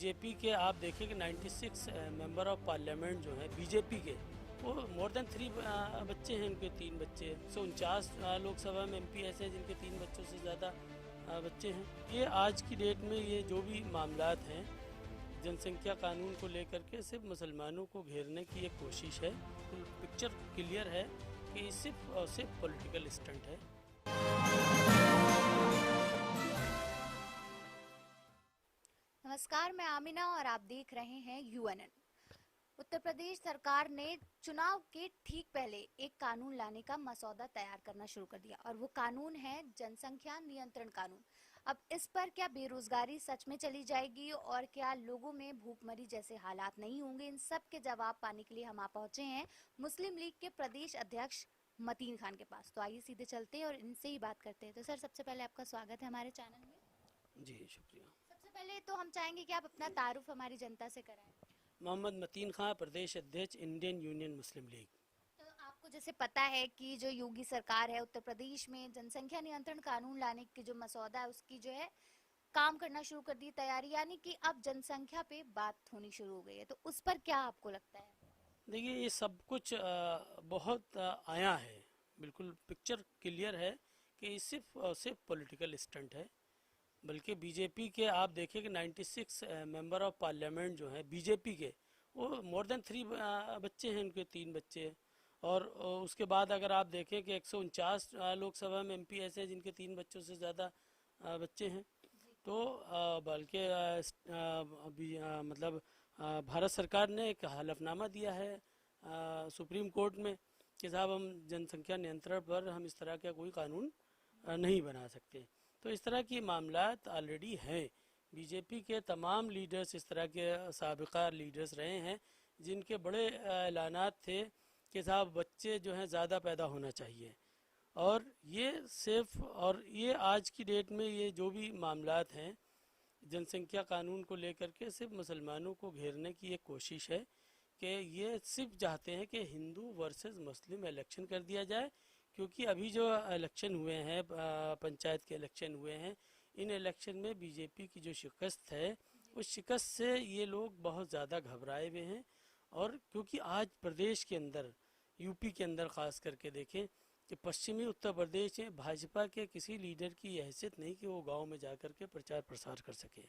BJP के आप देखें कि 96 मेंबर ऑफ पार्लियामेंट जो हैं बीजेपी के, वो मोर देन 3 बच्चे हैं, उनके 3 बच्चे हैं। 149 लोकसभा में एमपी ऐसे हैं जिनके 3 बच्चों से ज़्यादा बच्चे हैं। ये आज की डेट में ये जो भी मामलात हैं जनसंख्या कानून को लेकर के सिर्फ मुसलमानों को घेरने की एक कोशिश है। पिक्चर क्लियर है कि सिर्फ और सिर्फ पॉलिटिकल स्टंट है। नमस्कार, मैं आमिना और आप देख रहे हैं यूएनएन। उत्तर प्रदेश सरकार ने चुनाव के ठीक पहले एक कानून लाने का मसौदा तैयार करना शुरू कर दिया और वो कानून है जनसंख्या नियंत्रण कानून। अब इस पर क्या बेरोजगारी सच में चली जाएगी और क्या लोगों में भूखमरी जैसे हालात नहीं होंगे, इन सब के जवाब पाने के लिए हम आ पहुंचे हैं मुस्लिम लीग के प्रदेश अध्यक्ष मतीन खान के पास। तो आइए सीधे चलते हैं और इनसे ही बात करते हैं। तो सर, सबसे पहले आपका स्वागत है हमारे चैनल में। जी शुक्रिया। सबसे पहले तो हम चाहेंगे कि आप अपना तारुफ हमारी जनता से कराएं। मोहम्मद मतीन खान, प्रदेश अध्यक्ष इंडियन यूनियन मुस्लिम लीग। तो आपको जैसे पता है कि जो योगी सरकार है उत्तर प्रदेश में जनसंख्या नियंत्रण कानून लाने की जो मसौदा है उसकी जो है काम करना शुरू कर दी तैयारी, यानी कि अब जनसंख्या पे बात होनी शुरू हो गई है। तो उस पर क्या आपको लगता है? देखिए, ये सब कुछ बहुत आया है, बिल्कुल पिक्चर क्लियर है कि ये सिर्फ और सिर्फ पॉलिटिकल स्टंट है। बल्कि बीजेपी के आप देखें कि 96 मेंबर ऑफ पार्लियामेंट जो हैं बीजेपी के, वो मोर देन 3 बच्चे हैं, उनके 3 बच्चे हैं। और उसके बाद अगर आप देखें कि 149 लोकसभा में एमपी ऐसे हैं जिनके 3 बच्चों से ज़्यादा बच्चे हैं। तो बल्कि मतलब भारत सरकार ने एक हलफनामा दिया है सुप्रीम कोर्ट में कि साहब हम जनसंख्या नियंत्रण पर हम इस तरह का कोई कानून नहीं बना सकते। तो इस तरह की मामलात ऑलरेडी हैं। बीजेपी के तमाम लीडर्स इस तरह के साबिका लीडर्स रहे हैं जिनके बड़े ऐलानात थे कि साहब बच्चे जो हैं ज़्यादा पैदा होना चाहिए। और ये सिर्फ और ये आज की डेट में ये जो भी मामलात हैं जनसंख्या कानून को लेकर के सिर्फ मुसलमानों को घेरने की एक कोशिश है कि ये सिर्फ चाहते हैं कि हिंदू वर्सेस मुस्लिम इलेक्शन कर दिया जाए। क्योंकि अभी जो इलेक्शन हुए हैं, पंचायत के इलेक्शन हुए हैं, इन इलेक्शन में बीजेपी की जो शिकस्त है उस शिकस्त से ये लोग बहुत ज़्यादा घबराए हुए हैं। और क्योंकि आज प्रदेश के अंदर, यूपी के अंदर ख़ास करके देखें कि पश्चिमी उत्तर प्रदेश में भाजपा के किसी लीडर की हैसियत नहीं कि वो गांव में जाकर के प्रचार प्रसार कर सके।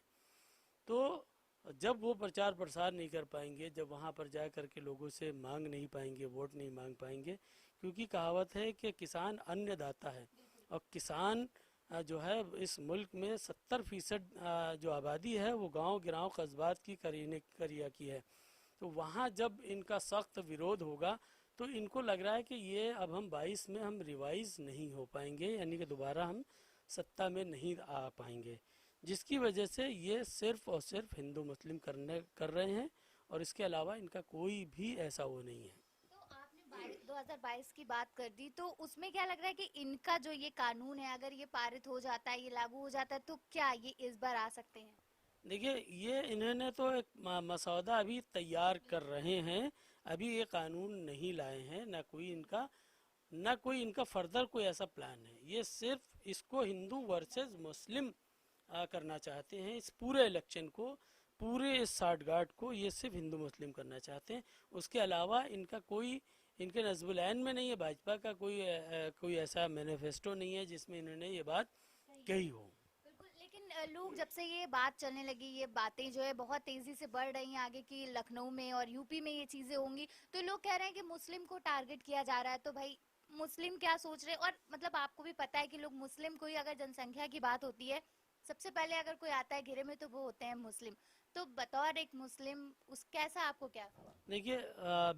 तो जब वो प्रचार प्रसार नहीं कर पाएंगे, जब वहाँ पर जा कर के लोगों से मांग नहीं पाएंगे, वोट नहीं मांग पाएंगे, क्योंकि कहावत है कि किसान अन्नदाता है और किसान जो है इस मुल्क में 70% जो आबादी है वो गांव गिराव कस्बात की करिया की है। तो वहाँ जब इनका सख्त विरोध होगा तो इनको लग रहा है कि ये अब हम 22 में हम रिवाइज नहीं हो पाएंगे, यानी कि दोबारा हम सत्ता में नहीं आ पाएंगे, जिसकी वजह से ये सिर्फ और सिर्फ हिंदू मुस्लिम कर रहे हैं और इसके अलावा इनका कोई भी ऐसा वो नहीं है। तो आपने 2022 की बात कर दी, तो उसमें क्या लग रहा है कि इनका जो ये कानून है अगर ये पारित हो जाता है, ये लागू हो जाता है, तो क्या ये इस बार आ सकते हैं? देखिए, ये इन्होंने तो एक मसौदा अभी तैयार कर रहे हैं, अभी ये कानून नहीं लाए हैं, ना कोई इनका फर्दर कोई ऐसा प्लान है। ये सिर्फ इसको हिंदू वर्सेस मुस्लिम करना चाहते हैं। इस पूरे इलेक्शन को, पूरे इस साठगांठ को ये सिर्फ हिंदू मुस्लिम करना चाहते हैं। उसके अलावा इनका कोई, इनके नज़्बुल ऐन में नहीं है, भाजपा का कोई ऐसा मैनिफेस्टो नहीं है जिसमें इन्होंने ये बात कही हो। बिल्कुल, लेकिन लोग जब से ये बात चलने लगी, ये बातें जो है बहुत तेजी से बढ़ रही हैं आगे की, लखनऊ में और यूपी में ये चीजें होंगी, तो लोग कह रहे हैं कि मुस्लिम को टारगेट किया जा रहा है। तो भाई मुस्लिम क्या सोच रहे हैं? और मतलब आपको भी पता है कि लोग मुस्लिम को ही, अगर जनसंख्या की बात होती है सबसे पहले अगर कोई आता है घेरे में तो वो होते हैं मुस्लिम। तो बतौर एक मुस्लिम उस कैसा आपको क्या? देखिए,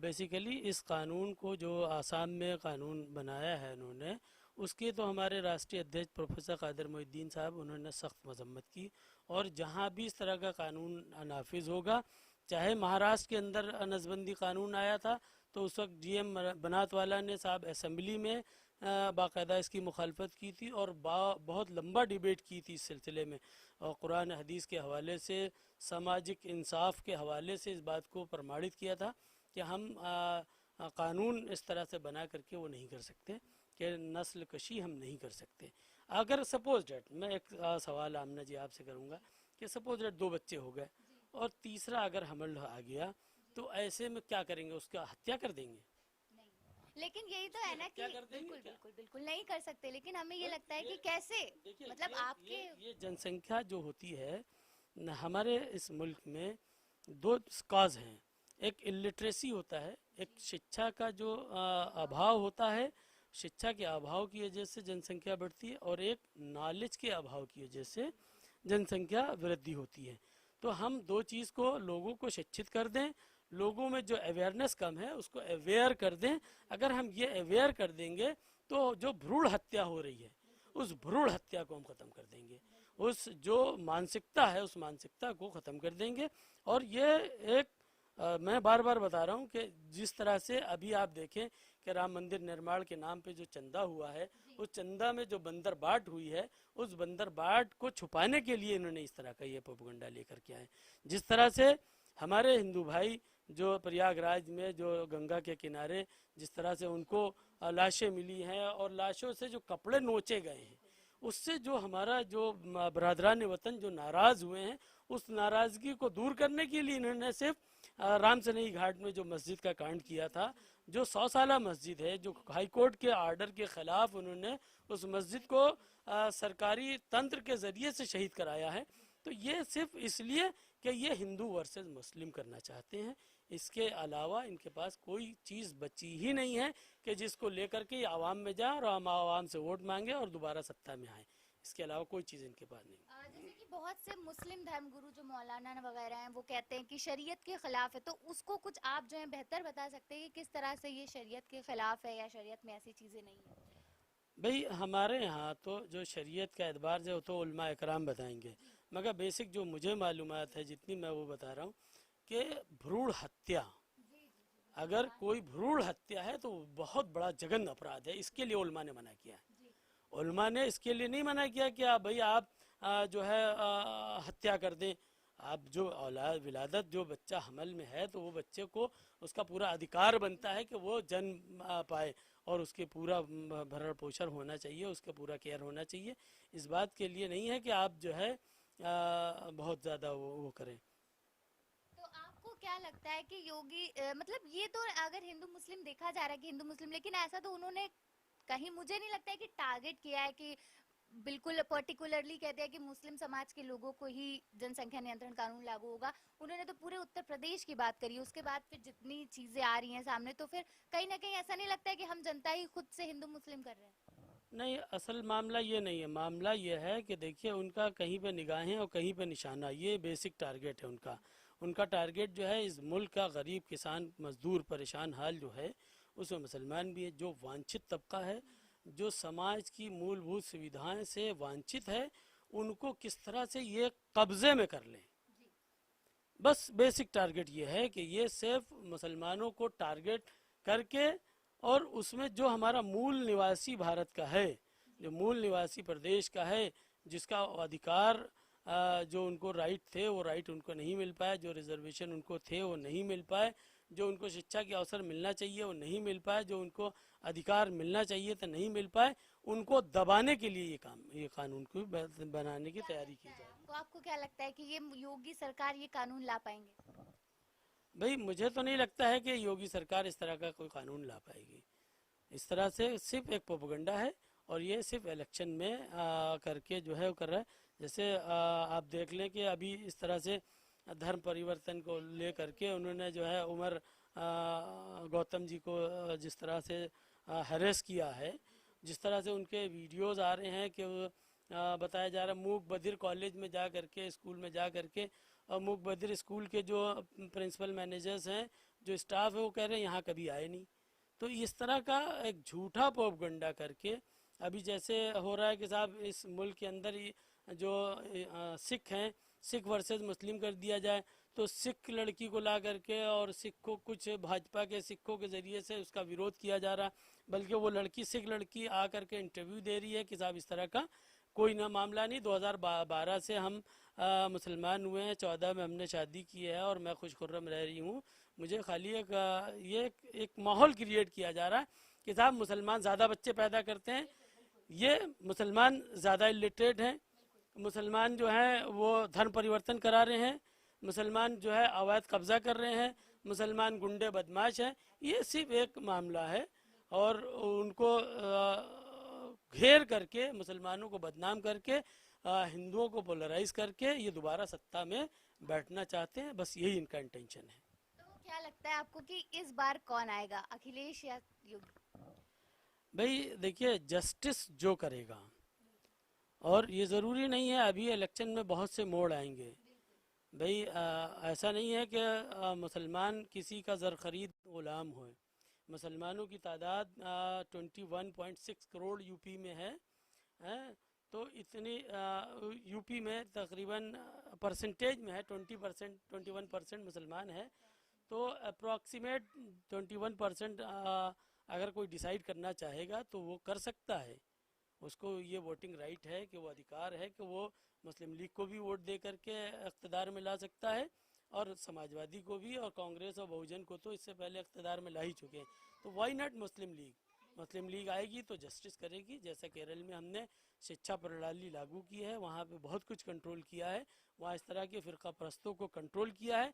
बेसिकली इस कानून को जो आसाम में कानून बनाया है इन्होंने, उसके तो हमारे राष्ट्रीय अध्यक्ष प्रोफेसर कादिर मोइनुद्दीन साहब, उन्होंने सख्त मजम्मत की। और जहाँ भी इस तरह का कानून नाफिज होगा, चाहे महाराष्ट्र के अंदर नसबंदी कानून आया था तो उस वक्त जीएम बनातवाला ने साहब असेंबली में बाकायदा इसकी मुखालफत की थी और बहुत लंबा डिबेट की थी इस सिलसिले में, और कुरान हदीस के हवाले से, सामाजिक इंसाफ के हवाले से इस बात को प्रमाणित किया था कि हम कानून इस तरह से बना करके वो नहीं कर सकते कि नस्ल कशी हम नहीं कर सकते। अगर सपोज डेट मैं एक सवाल आमना जी आपसे करूँगा कि सपोज डेट 2 बच्चे हो गए और तीसरा अगर हमल आ गया तो ऐसे में क्या करेंगे, उसका हत्या कर देंगे। लेकिन यही तो है ना कि क्या कर देंगे बिल्कुल क्या? बिल्कुल बिल्कुल नहीं कर सकते, लेकिन हमें ये लगता है कि कैसे, देखिए मतलब आपके ये जनसंख्या जो होती है हमारे इस मुल्क में दो काज हैं। एक इलिटरेसी होता है, एक शिक्षा का जो अभाव होता है, शिक्षा के अभाव की वजह से जनसंख्या बढ़ती है, और एक नॉलेज के अभाव की वजह से जनसंख्या वृद्धि होती है। तो हम दो चीज़ को, लोगों को शिक्षित कर दें, लोगों में जो अवेयरनेस कम है उसको अवेयर कर दें। अगर हम ये अवेयर कर देंगे तो जो भ्रूण हत्या हो रही है उस भ्रूण हत्या को हम ख़त्म कर देंगे, उस जो मानसिकता है उस मानसिकता को ख़त्म कर देंगे। और ये एक मैं बार बार बता रहा हूँ कि जिस तरह से अभी आप देखें कि राम मंदिर निर्माण के नाम पे जो चंदा हुआ है, उस चंदा में जो बंदर बाट हुई है, उस बंदर बाट को छुपाने के लिए इन्होंने इस तरह का ये प्रोपगंडा लेकर के आए। जिस तरह से हमारे हिंदू भाई जो प्रयागराज में जो गंगा के किनारे जिस तरह से उनको लाशें मिली हैं और लाशों से जो कपड़े नोचे गए हैं, उससे जो हमारा जो बरादरान वतन जो नाराज़ हुए हैं, उस नाराज़गी को दूर करने के लिए इन्होंने सिर्फ रामसनई घाट में जो मस्जिद का कांड किया था, जो 100 साला मस्जिद है, जो हाई कोर्ट के आर्डर के ख़िलाफ़ उन्होंने उस मस्जिद को सरकारी तंत्र के ज़रिए से शहीद कराया है। तो ये सिर्फ इसलिए कि ये हिंदू वर्सेस मुस्लिम करना चाहते हैं। इसके अलावा इनके पास कोई चीज़ बची ही नहीं है कि जिसको लेकर के ये आवाम में जाए और हम आवाम से वोट मांगे और दोबारा सत्ता में आए। इसके अलावा कोई चीज़ इनके पास नहीं। जैसे कि बहुत से मुस्लिम धर्मगुरु जो मौलाना वगैरह हैं वो कहते हैं कि शरीयत के खिलाफ है, तो उसको कुछ आप जो है बेहतर बता सकते हैं कि किस तरह से ये शरीयत के खिलाफ है या शरीयत में ऐसी चीज़ें नहीं है? भाई हमारे यहाँ तो जो शरीयत का एतबार जो तो उलमा इकराम बताएंगे, मगर बेसिक जो मुझे मालूमात है जितनी मैं वो बता रहा हूँ कि भ्रूण हत्या, अगर कोई भ्रूण हत्या है तो बहुत बड़ा जघन्य अपराध है। इसके लिए उलमा ने मना किया है। उलमा ने इसके लिए नहीं मना किया कि आप भाई आप जो है हत्या कर दें। आप जो औलाद विलादत जो बच्चा हमल में है तो वो बच्चे को उसका पूरा अधिकार बनता है कि वो जन्म पाए और उसके पूरा भरण पोषण होना चाहिए, उसका पूरा केयर होना चाहिए। इस बात के लिए नहीं है कि आप जो है बहुत ज़्यादा वो करें। तो आपको क्या लगता है कि योगी मतलब ये तो अगर हिंदू मुस्लिम देखा जा रहा है कि हिंदू मुस्लिम, लेकिन ऐसा तो उन्होंने कहीं मुझे नहीं लगता है कि टारगेट किया है कि बिल्कुल पर्टिकुलरली कहते हैं कि मुस्लिम समाज के लोगों को ही जनसंख्या नियंत्रण कानून लागू होगा। उन्होंने तो पूरे उत्तर प्रदेश की बात करी, उसके बाद फिर जितनी चीजें आ रही हैं सामने, तो फिर कहीं ना कहीं ऐसा नहीं लगता है कि हम जनता ही खुद से हिंदू मुस्लिम कर रहे हैं? नहीं, असल मामला ये नहीं है। मामला ये है कि देखिए उनका कहीं पे निगाहें और कहीं पे निशाना, ये बेसिक टारगेट है उनका। उनका टारगेट जो है इस मुल्क का गरीब किसान मजदूर परेशान हाल जो है, उसमें मुसलमान भी है, जो वांछित तबका है, जो समाज की मूलभूत सुविधाएं से वांछित है, उनको किस तरह से ये कब्जे में कर लें। बस बेसिक टारगेट ये है कि ये सिर्फ मुसलमानों को टारगेट करके, और उसमें जो हमारा मूल निवासी भारत का है, जो मूल निवासी प्रदेश का है, जिसका अधिकार जो उनको राइट थे वो राइट उनको नहीं मिल पाए, जो रिजर्वेशन उनको थे वो नहीं मिल पाए, जो उनको शिक्षा के अवसर मिलना चाहिए वो नहीं मिल पाए, जो उनको अधिकार मिलना चाहिए तो नहीं मिल पाए, उनको दबाने के लिए ये कानून को बनाने की तैयारी की जाए। तो आपको क्या लगता है कि ये योगी सरकार ये कानून ला पाएंगे? भाई मुझे तो नहीं लगता है कि योगी सरकार इस तरह का कोई कानून ला पाएगी। इस तरह से सिर्फ एक प्रोपगंडा है और ये सिर्फ इलेक्शन में करके जो है वो कर रहा है। जैसे आप देख लें कि अभी इस तरह से धर्म परिवर्तन को ले करके उन्होंने जो है उमर गौतम जी को जिस तरह से हैरेस किया है, जिस तरह से उनके वीडियोस आ रहे हैं कि वो बताया जा रहा है मूक बधिर कॉलेज में जा करके, स्कूल में जा करके, और मूक बधिर स्कूल के जो प्रिंसिपल मैनेजर्स हैं, जो स्टाफ है, वो कह रहे हैं यहाँ कभी आए नहीं। तो इस तरह का एक झूठा प्रोपगंडा करके अभी जैसे हो रहा है कि साहब इस मुल्क के अंदर ही जो सिख हैं, सिख वर्सेस मुस्लिम कर दिया जाए, तो सिख लड़की को ला करके और सिख को कुछ भाजपा के सिखों के ज़रिए से उसका विरोध किया जा रहा, बल्कि वो लड़की सिख लड़की आ करके इंटरव्यू दे रही है कि साहब इस तरह का कोई ना मामला नहीं। 2012 से हम मुसलमान हुए हैं, 14 में हमने शादी की है और मैं खुशखुर्रम रह रही हूँ। मुझे खाली एक माहौल क्रिएट किया जा रहा है कि साहब मुसलमान ज़्यादा बच्चे पैदा करते हैं, ये मुसलमान ज़्यादा इलिटरेट हैं, मुसलमान जो हैं वो धर्म परिवर्तन करा रहे हैं, मुसलमान जो है अवैध कब्जा कर रहे हैं, मुसलमान गुंडे बदमाश हैं, ये सिर्फ एक मामला है। और उनको घेर करके, मुसलमानों को बदनाम करके, हिंदुओं को पोलराइज करके ये दोबारा सत्ता में बैठना चाहते हैं। बस यही इनका इंटेंशन है। तो क्या लगता है आपको कि इस बार कौन आएगा, अखिलेश या योगी? भाई देखिए, जस्टिस जो करेगा, और ये ज़रूरी नहीं है अभी इलेक्शन में बहुत से मोड़ आएंगे। भाई ऐसा नहीं है कि मुसलमान किसी का ज़र ख़रीद ग़ुलाम हो। मुसलमानों की तादाद 21.6 करोड़ यूपी में है। तो इतनी यूपी में तकरीबन परसेंटेज में है 20%, 21% मुसलमान है। तो अप्रॉक्सीमेट 21% अगर कोई डिसाइड करना चाहेगा तो वो कर सकता है। उसको ये वोटिंग राइट है कि वो अधिकार है कि वो मुस्लिम लीग को भी वोट दे करके इक़्तिदार में ला सकता है, और समाजवादी को भी, और कांग्रेस और बहुजन को तो इससे पहले इक़्तिदार में ला ही चुके हैं। तो वाई नॉट मुस्लिम लीग? मुस्लिम लीग आएगी तो जस्टिस करेगी। जैसा केरल में हमने शिक्षा प्रणाली लागू की है, वहाँ पे बहुत कुछ कंट्रोल किया है, वहाँ इस तरह के फ़िरका परस्तों को कंट्रोल किया है।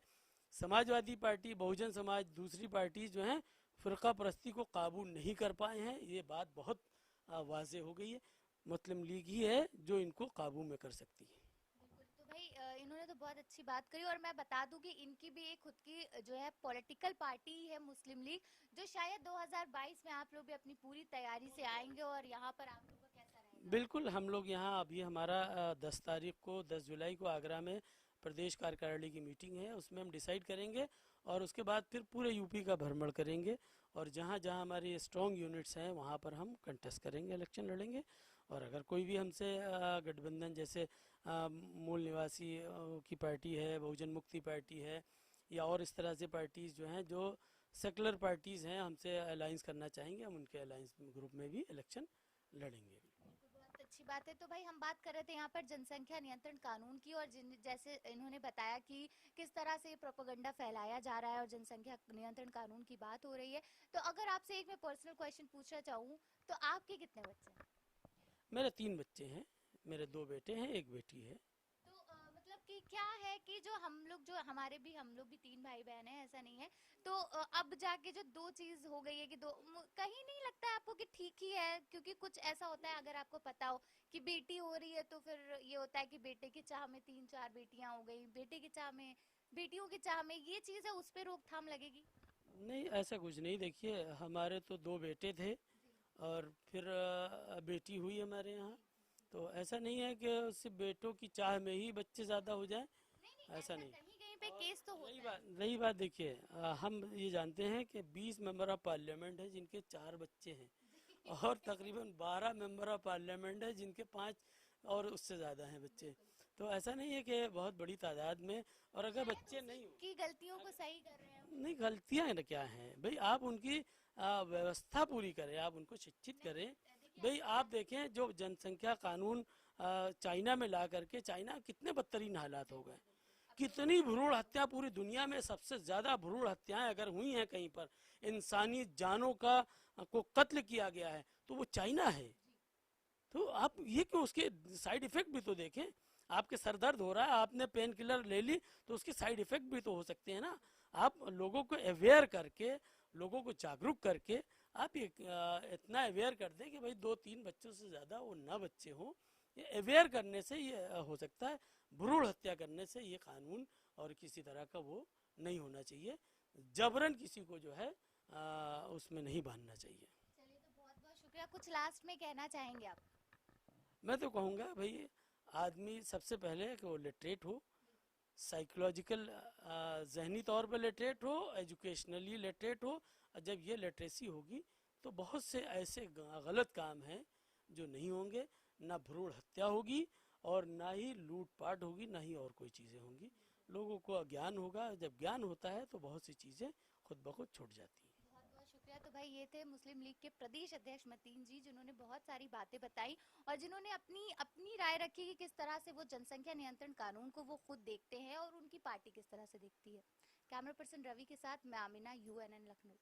समाजवादी पार्टी, बहुजन समाज, दूसरी पार्टी जो हैं फ़िरका परस्ती को काबू नहीं कर पाए हैं। ये बात बहुत वाज़े हो गई है। मुस्लिम लीग ही है जो इनको काबू में कर सकती है। तो भाई इन्होंने तो बहुत अच्छी बात करी, और मैं बता दूं कि इनकी भी एक खुद की जो है पॉलिटिकल पार्टी है मुस्लिम लीग, जो शायद 2022 में आप लोग भी अपनी पूरी तैयारी से आएंगे, और यहाँ पर आप लोगों का कैसा रहेगा? बिल्कुल, हम लोग यहाँ अभी हमारा 10 तारीख को, 10 जुलाई को आगरा में प्रदेश कार्यकारिणी की मीटिंग है, उसमें हम डिसाइड करेंगे, और उसके बाद फिर पूरे यूपी का भ्रमण करेंगे, और जहाँ जहाँ हमारी स्ट्रॉन्ग यूनिट्स हैं वहाँ पर हम कंटेस्ट करेंगे, इलेक्शन लड़ेंगे। और अगर कोई भी हमसे गठबंधन, जैसे मूल निवासी की पार्टी है, बहुजन मुक्ति पार्टी है, या और इस तरह से पार्टीज़ जो हैं, जो सेकुलर पार्टीज़ हैं, हमसे अलाइंस करना चाहेंगे, हम उनके अलाइंस ग्रुप में भी इलेक्शन लड़ेंगे। बहुत अच्छी बात है। तो भाई हम बात कर रहे थे यहाँ पर जनसंख्या नियंत्रण कानून की, और जैसे इन्होंने बताया कि किस तरह से प्रोपेगेंडा फैलाया जा रहा है और जनसंख्या नियंत्रण कानून की बात हो रही है। तो अगर आपसे एक मैं पर्सनल क्वेश्चन पूछना चाहूँ, तो आपके कितने बच्चे हैं? मेरे 3 बच्चे हैं, मेरे 2 बेटे हैं, 1 बेटी है। तो मतलब कि क्या है कि जो हम लोग भी 3 भाई बहन हैं, ऐसा नहीं है। तो अब जाके जो दो चीज हो गई है कि कहीं नहीं लगता है आपको कि ठीक ही है? क्योंकि कुछ ऐसा होता है, अगर आपको पता हो कि बेटी हो रही है, तो फिर ये होता है कि बेटे की चाह में 3-4 बेटियां हो गई, बेटे की चाह में, बेटियों की चाह में, ये चीज है, उस पर रोकथाम लगेगी? नहीं, ऐसा कुछ नहीं। देखिए, हमारे तो 2 बेटे थे, और फिर बेटी हुई हमारे यहाँ। तो ऐसा नहीं है कि सिर्फ बेटों की चाह में ही बच्चे ज़्यादा हो जाएं, नहीं नहीं, ऐसा ऐसा नहीं। कहीं कहीं पे केस तो रही होता है। बात रही बात देखिए, हम ये जानते हैं कि 20 मेंबर ऑफ पार्लियामेंट है जिनके 4 बच्चे हैं, और तकरीबन 12 मेंबर ऑफ पार्लियामेंट है जिनके 5 और उससे ज़्यादा हैं बच्चे। तो ऐसा नहीं है कि बहुत बड़ी तादाद में, और अगर बच्चे नहीं हो, की गलतियों को सही कर रहे हैं? नहीं, गलतियाँ न क्या हैं भाई, आप उनकी व्यवस्था पूरी करें, आप उनको शिक्षित करें। भाई आप देखें, जो जनसंख्या कानून चाइना में ला करके, चाइना कितने बदतरीन हालात हो गए, कितनी भ्रूण हत्या, पूरी दुनिया में सबसे ज़्यादा भ्रूण हत्याएं अगर हुई हैं कहीं पर, इंसानी जानों का को कत्ल किया गया है, तो वो चाइना है। तो आप ये क्यों, उसके साइड इफेक्ट भी तो देखें। आपके सर दर्द हो रहा है, आपने पेन किलर ले ली, तो उसके साइड इफेक्ट भी तो हो सकते हैं ना। आप लोगों को अवेयर करके, लोगों को जागरूक करके, आप ये इतना अवेयर कर दें कि भाई 2-3 बच्चों से ज़्यादा वो ना बच्चे हों। ये अवेयर करने से ये हो सकता है। भ्रूण हत्या करने से ये कानून और किसी तरह का वो नहीं होना चाहिए। जबरन किसी को जो है उसमें नहीं बांधना चाहिए। चलिए, तो बहुत बहुत शुक्रिया। कुछ लास्ट में कहना चाहेंगे आप? मैं तो कहूँगा भाई, आदमी सबसे पहले कि वो लिटरेट हो, साइकोलॉजिकल जहनी तौर पर लिटरेट हो, एजुकेशनली लिटरेट हो। और जब ये लिटरेसी होगी तो बहुत से ऐसे गलत काम हैं जो नहीं होंगे, ना भ्रूण हत्या होगी, और ना ही लूटपाट होगी, ना ही और कोई चीज़ें होंगी। लोगों को ज्ञान होगा, जब ज्ञान होता है तो बहुत सी चीज़ें खुद ब खुद छूट जाती हैं। बहुत बहुत शुक्रिया। तो भाई ये थे मुस्लिम लीग के प्रदेश अध्यक्ष मतीन जी, जिन्होंने बहुत सारी बातें बताई, और जिन्होंने अपनी अपनी राय रखी कि किस तरह से वो जनसंख्या नियंत्रण कानून को वो खुद देखते हैं और उनकी पार्टी किस तरह से देखती है। कैमरा पर्सन रवि के साथ मैं आमिना, UNN लखनऊ।